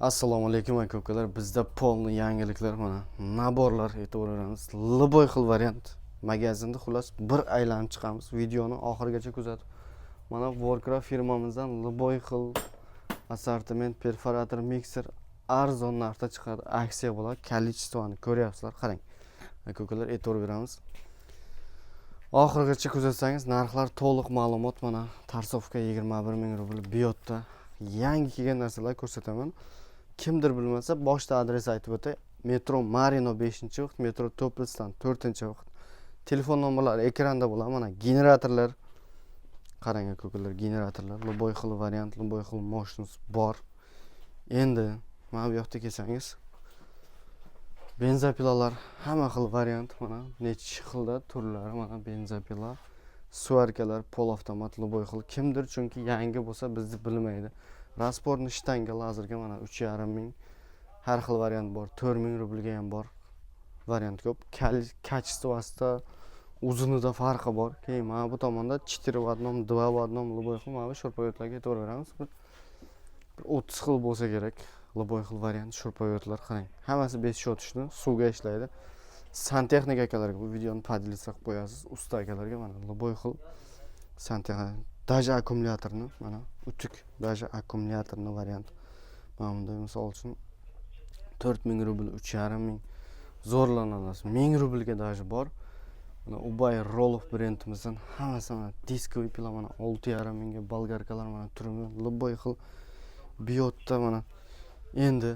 Assalomu alaykum aka-ukalar. Bizda polni yangiliklar mana naborlar e'tiborlarimiz. Liboy xil variant magazinda xullas bir aylanib chiqamiz. Videoni oxirigacha kuzatib. Mana Warcraft firmamizdan liboy xil assortiment perforator mikser arzon narxda chiqadi. Aksiya bo'ladi. Количествоni ko'ryapsizlar. Qarang. Aka-ukalar e'tibor beramiz. Oxirigacha kuzatsangiz narxlar to'liq ma'lumot mana tarsovka 21 ming rubl biyotda yangi kelgan narsalar ko'rsataman. Kimdir bilmasa boshda adres aytib o'tay. Metro Marino 5-vaxt, metro To'plisdan 4-vaxt. Telefon nomerlari ekranda bo'ladi. Mana generatorlar. Qarang aka-ukalar, generatorlar, liboy xil variant, liboy xil moshinasi bor. Endi mana bu yoqda kelsangiz benzopilalar hamma xil variant mana necha xilda turlari mana benzopila, suvarkalar, pol avtomat, liboy xil. Kimdir chunki yangi bo'lsa bizni bilmaydi. Rasporni shtanga lazerga mana 3,5 ming har xil variant bor. 4 ming rublga ham bor. Variant ko'p. Kачествосida, uzunida farqi bor. Keyin mana bu tomonda 4 в одном, 2 в одном liboy xil mana bu shurpoyotlarga e'tibor beramiz. Bir 30 xil bo'lsa kerak. Liboy xil variant shurpoyotlar qarang. Hammasi 5 shotishni suvga ishlaydi. Santexnik akalarga bu videoni podelitsiya qilib qo'yasiz. Usta akalarga mana liboy xil santexnik даже akkumulyatorni mana utuk даже akkumulyatorni variant mana bunday misol uchun 4 ming rubl 3,5 ming zo'rlanasiz 1000 rublga даже bor. Mana Ubay Rolov brendimizdan hammasi mana diskoviy pila mana 6,5 mingga bolgarkalar mana turimi liboy xil biyotda mana endi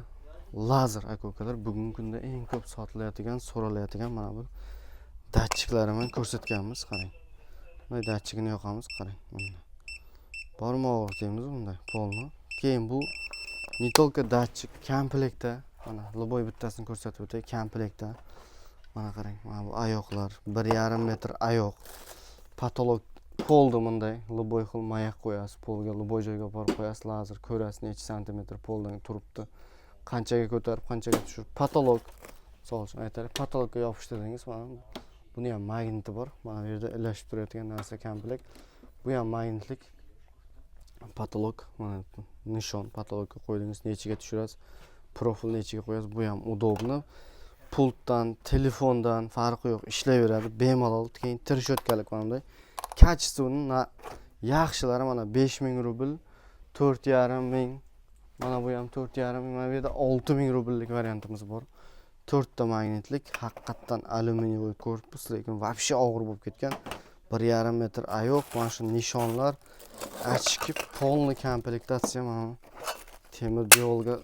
lazer aka-ukalar bugungi kunda eng ko'p sotilayotgan, so'ralayotgan mana bu datchiklarni ko'rsatganmiz. Qarang. Bunday datchikni yoqamiz, qarang. Bormi o'rtaymiz bunday polni. Keyin bu не только datchik, komplektda mana liboy bittasini ko'rsatib o'tay, komplektda. Mana qarang, mana bu oyoqlar 1,5 metr oyoq. Patolog polda bunday liboy xil mayak qo'yasiz, polga liboy joyga borib qo'yasiz, lazer ko'rasiz necha santimetr poldan turibdi. Qanchaga ko'tarib, qanchaga tushirib, patolog misol uchun aytaylik, patologga yopishtirdingiz, mana buni ham magniti bor. Mana bu yerda ilashib turadigan narsa komplekt. Bu ham magnitlik patolog, mana nishon patologga qo'ydingiz, nechiga tushirasiz, profil nechiga qo'yasiz, bu ham udobni. Pultdan, telefondan farqi yo'q, ishlayveradi bemalol. Keyin tirshotkalik mana bunday. Kачествони yaxshilari mana 5 ming rubl, 4,5 ming. Mana bu ham 4,5 ming. Mana bu yerda 6 ming rubllik variantimiz bor. 4 ta magnitlik, haqiqatdan alyuminiy korpus, lekin вообще og'ir bo'lib ketgan. 1,5 metr oyoq, mana shu nishonlar, ochki polni komplektatsiya mana temir diolga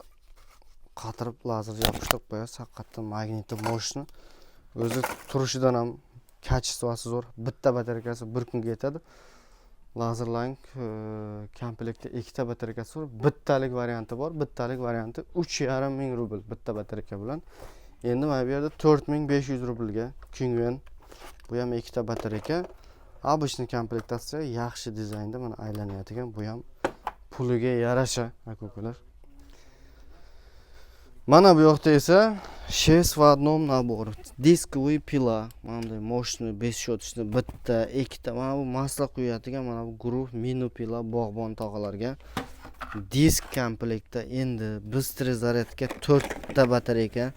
qatirib lazer yopishtirib qo'yasiz. Haqiqatdan magniti moshni. O'zi turishidan ham kачествоsi zo'r. Bitta batareykasi 1 kunga yetadi. Lazerlang komplektda 2 ta batareykasi bor. Bittalik varianti bor. Bittalik varianti 3,5 ming rubl bitta batareyka bilan. Endi mana bu yerda 4500 rublga Kingwen. Bu ham 2 ta batareyka. Обычный komplektatsiya yaxshi dizaynda mana aylanayotgan. Bu ham puliga yarasha aka-ukalar. Mana bu yoqda esa 6 в одном nabor. Diskoviy pila, mana bunday moshni 5 shotishni bitta, ikkita, mana bu masla quyadigan mana bu guruh minu pila bog'bon tog'alarga. Disk komplektda endi быстрый zaryadga 4 ta batareyka.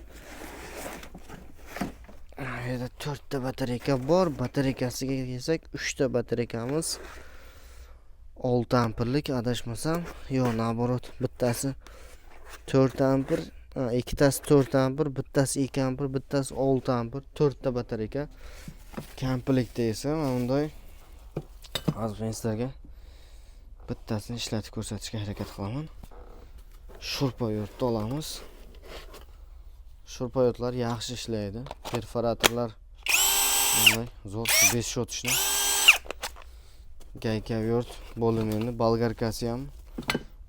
Yerda 4 ta batareyka bor. Batareykasiga kelsak, 3 ta batareykamiz 6 amperlik adashmasam, yo'q, naborot, bittasi 4 amper, ikkitasi 4 amper, bittasi 2 amper, bittasi 6 amper, 4 ta batareyka. Komplektda esa mana bunday hozir sizlarga bittasini ishlatib ko'rsatishga harakat qilaman. Shurpoyotni olamiz. Shurpoyotlar yaxshi ishlaydi. Perforatorlar bunday zo'r 5 shotishni. Gaykavert bo'limini, bolgarkasi ham.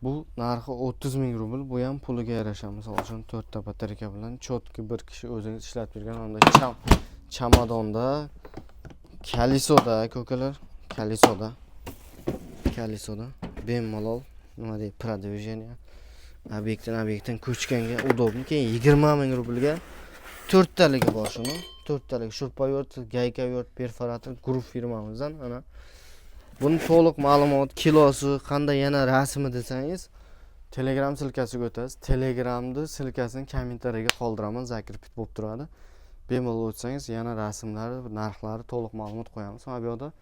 Bu narxi 30 ming rubl, bu ham puliga yarasha. Misol uchun 4 ta batareyka bilan chotki bir kishi o'zingiz ishlatib bergan bunday chamadonda, kalisoda, ko'kalar, kalisoda bemalol nima deydi, продвижение obyektdan ko'chganga udobni. Keyin 20 ming rublga 4 taligi bor shuni. 4 talik shurpoyot, gaykavert, perforator guruh firmamizdan ana Buni to'liq ma'lumot, kilosi, qanday yana rasmi desangiz, Telegram silkasiga o'tasiz. Telegramni silkasini kommentariyaga qoldiraman, zakir bit bo'lib turadi. Bemalol o'tsangiz yana rasmlari, narxlari, to'liq ma'lumot qo'yamiz. Mana bu yerda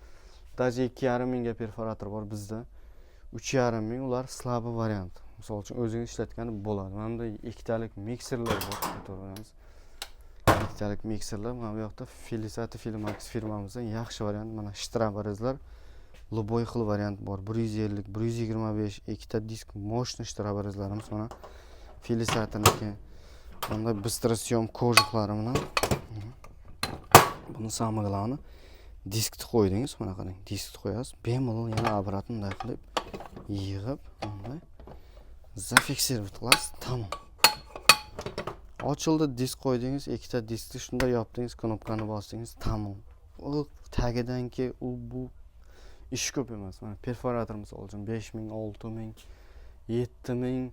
даже 2,5 mingga perforator bor bizda. 3,5 ming ular slab variant. Misol uchun o'zingiz ishlatgani bo'ladi. Mana bunda ikkitalik mikserlar bor, ko'ramiz. Ikkitalik mikserlar. Mana bu yoqda Felicity Filmax firmamizning yaxshi variant. Mana shtrabarizlar. Любой xil variant bor. 150, 125, ikkita disk moshni shtrabarizlarimiz mana Felicity'niki. Bunda быстросъем kojiklari bilan buni samog'larni diskni qo'ydingiz, mana qarang, diskni qo'yasiz. Bemalol yana обратно bunday qilib yig'ib, bunday zafiksировать qilasiz. Tamom. Ochildi, disk qo'ydingiz, ikkita diskni shunda yopdingiz, knopkani bosdingiz, tamom. U tagidanki u bu ish ko'p emas. Mana perforator misol uchun 5 ming, 6 ming, 7 ming,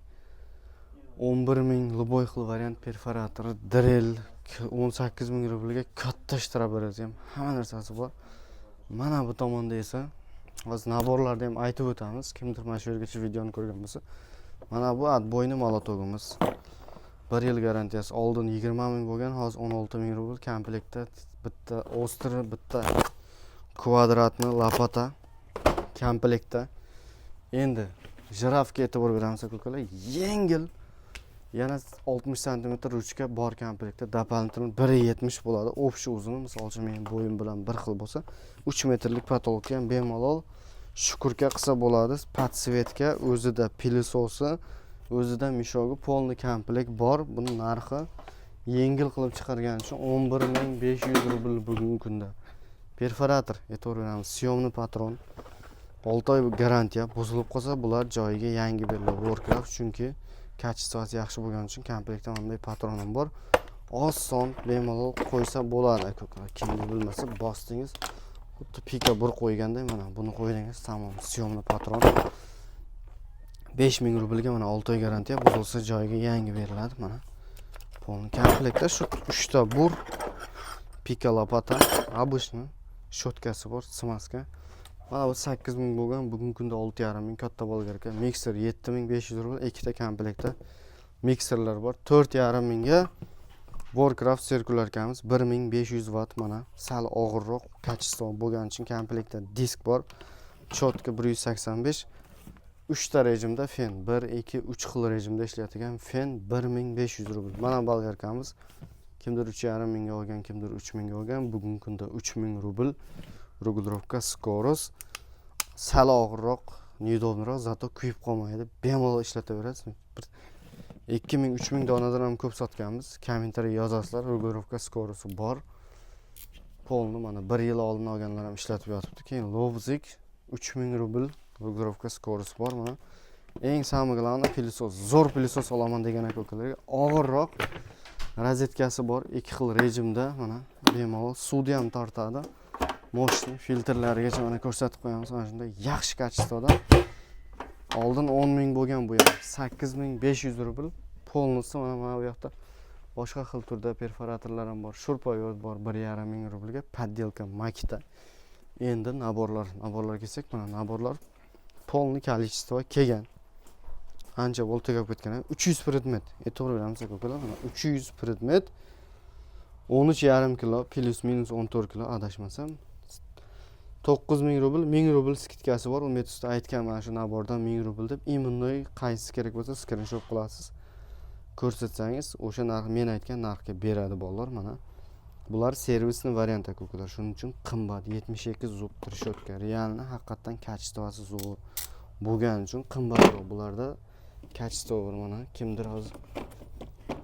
11 ming любой xil variant perforator, drill 18 ming rublga katta shtrabariz ham hamma narsasi bor. Mana bu tomonda esa hozir naborlarni ham aytib o'tamiz. Kimdir mana shu yergacha videoni ko'rgan bo'lsa, mana bu отбойный molotogimiz. 1 yil garantiyasi. Oldin 20 ming bo'lgan, hozir 16 ming rubl komplektda bitta ostri, bitta kvadratni lopata komplektda. Endi jirafga e'tibor beramiz ko'kalar. Yengil yana 60 cm ruchka bor komplektda. Дополнительно 1.70 bo'ladi. Общий uzuni misol uchun mening bo'yim bilan bir xil bo'lsa, 3 metrlik patolka ham bemalol shukurka qilsa bo'ladi. Podsvetka, o'zida pilisosi, o'zida mishogi, polni komplekt bor. Buning narxi yengil qilib chiqargani uchun 11.500 rubl bugungi kunda. Perforator, e'tibor beramiz. Syomni patron. 6 oy garantiya. Buzilib qolsa bular joyiga yangi beriladi. Warcraft chunki kachествоsi yaxshi bo'lgani uchun komplektda bunday patron ham bor. Oson, bemalol qo'ysa bo'ladi aka-ukalar. Kimni bilmasa bosdingiz, xuddi pika bir qo'yganday mana buni qo'ydingiz, tamom. Syomni patron. 5000 rublga mana 6 oy garantiya, buzilsa joyiga yangi beriladi mana. Polni komplektda shu 3 ta bur, pika lopata, обычный shotkasi bor, smaska. Mana bu 8000 bo'lgan, bugungi kunda 6,5 ming katta bolgarka. Mikser 7500 rubl, ikkita komplektda mikserlar bor. 4,5 mingga Warcraft sirkularkamiz 1500 watt mana. Sal og'irroq kачество bo'lgani uchun komplektda disk bor. Chotka 185. 3 ta rejimda fen, 1, 2, 3 xil rejimda ishlaydigan fen 1500 rubl. Mana bolgarkamiz kimdir 3,5 mingga olgan, kimdir 3 mingga olgan. Bugungi kunda 3000 rubl. Rugulovka skorost sal og'irroq, neudobniroq, zato kuyib qolmaydi. Bemalol ishlataverasiz. 2000, 3000 donadan ham ko'p sotganmiz. Kommentariy yozasizlar, rugulovka skorosti bor. Polni mana 1 yil oldin olganlar ham ishlatib yotibdi. Keyin Lobzik 3000 rubl rugulovka skorosti bor mana. Eng samog'lani pilisos, zo'r pilisos olaman degan aka-ukalarga og'irroq rozetkasi bor, 2 xil rejimda mana bemalol suvni ham tortadi. Moshni filtrlarigacha mana ko'rsatib qo'yamiz. Mana shunday yaxshi kачествоda. Oldin 10 ming bo'lgan bu ham 8500 rubl. Polnisi mana bu yoqda boshqa xil turda perforatorlar ham bor. Shurpoyoz bor 1,5 ming rublga, подделка makita. Endi naborlar kelsak, mana naborlar polni количество kelgan. Ancha bo'l tegib ketgan. 300 predmet. E'tibor beramiz ko'kalar. Mana 300 predmet. 13,5 kilo, plus minus 14 kilo adashmasam. 9000 rubl, 1000 rubl skidkasi bor. U metodda aytgan mana shu nabordan 1000 rubl deb, immuniy qaysi kerak bo'lsa screenshot qilasiz. Ko'rsatsangiz, o'sha narx men aytgan narxga beradi bolalar mana. Bular servisni variant aka-ukalar. Shuning uchun qimmat. 72 zub trishotka. Realni haqiqatan kачествоsi zo'r bo'lgani uchun qimmatroq. Bularda kачество bor mana. Kimdir hozir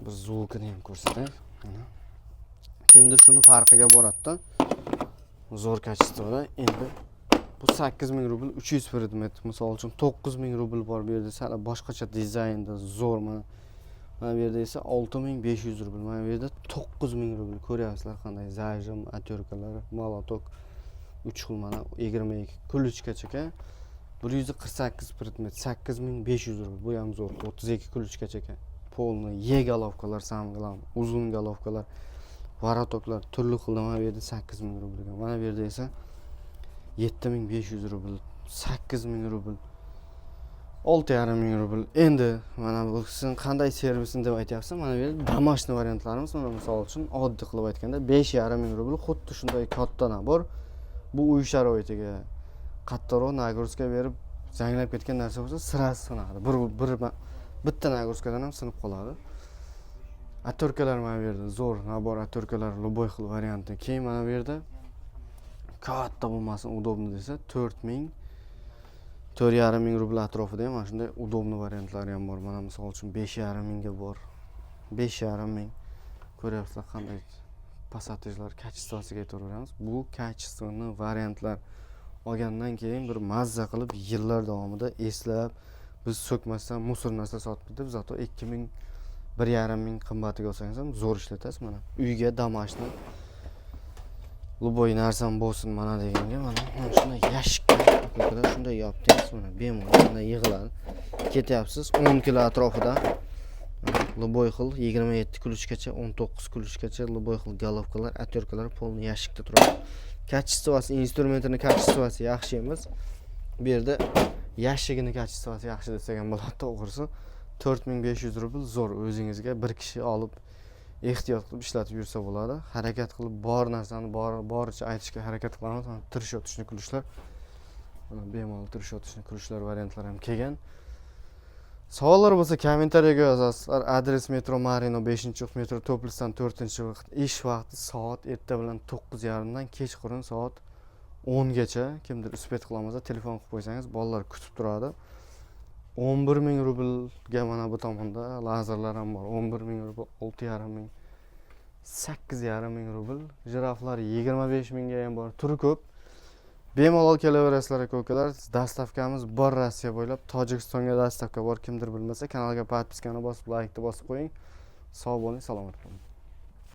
bir zvukini ham ko'rsatay. Mana. Kimdir shuni farqiga boradi-da. Zo'r kачествоda. Endi bu 8000 rubl 300 predmet. Misol uchun 9000 rubl bor bu yerda, sal boshqacha dizaynda zo'r mana. Mana bu yerda esa 6500 rubl. Mana bu yerda 9000 rubl. Ko'ryapsizlar qanday zajim, atyorkalar, molotok 3 xil mana 22 kuluchkacha. 148 predmet 8500 rubl. Bu ham zo'r. 32 kuluchkacha. Polni ye golovkalar, samg'lam, uzun golovkalar, varotoklar turli xil. Mana bu yerda 8000 rublga. Mana bu yerda esa 7500 rubl, 8000 rubl. 6,5 ming rubl. Endi mana bu sizning qanday servisini deb aytyapsiz? Mana bu yerda домашний variantlarimiz, mana misol uchun oddiy qilib aytganda 5,5 ming rubl xuddi shunday katta nabor. Bu uy sharoitiga kattaroq nagruzka berib zanglab ketgan narsa bo'lsa, sirasi sinadi. Bitta nagruzkadan ham sinib qoladi. Atorkalar mana bu yerda zo'r nabor atorkalar любой xil varianti. Keyin mana bu yerda katta bo'lmasin, удобно desa 4,5 ming rubl atrofida ham mana shunday удобный variantlari ham bor. Mana misol uchun 5,5 mingga bor. 5,5 ming. Ko'ryapsizlar qanday passatejlar kачествосiga aytaveramiz. Bu качественный variantlar olgandan keyin bir mazza qilib yillar davomida eslab biz so'kmasdan musor narsa sotib deb zato 2 ming 1,5 ming qimmatiga olsangiz ham zo'r ishlatasiz. Mana uyga домашний любой narsam bo'lsin mana deganga mana shunday yashikka shunday yopdingiz, mana bemalol shunday yig'iladi. Ketyapsiz 10 kilo atrofida любой xil 27 kulushgacha 19 kulushgacha любой xil golovkalar, aterkalar polni yashikda turadi. Качествоsi, instrumentining качествоsi yaxshi emas. Bu yerda yashigini качествоsi yaxshi desak ham bo'ladi, to'g'risi. 4500 rubl zo'r, o'zingizga bir kishi olib ehtiyot qilib ishlatib yursa bo'ladi. Harakat qilib bor narsani boricha aytishga harakat qilamiz. Mana tirishot tushni kulishlar. Mana bemalol tirishot tushni kulishlar variantlari ham kelgan. Savollar bo'lsa kommentariyaga yozasizlar. Adres metro Marino 5-metro To'plisdan 4-vaqt. Ish vaqti soat erta bilan 9:30 dan kechqurun soat 10 gacha. Kimdir uspet qilamasa telefon qilib qo'ysangiz bolalar kutib turadi. 11 ming rublga mana bu tomonda lazerlar ham bor. 11 ming rubl, 6,5 ming, 8,5 ming rubl. Jiraflar 25 mingga ham bor. Turi ko'p. Bemalol kelaverasizlar aka-ukalar. Dastavkamiz bor Rossiya bo'ylab. Tojikistonga dastavka bor. Kimdir bilmasa kanalga podpiskani bosib, like'ni bosib qo'ying. Sog' bo'ling, salomat bo'ling.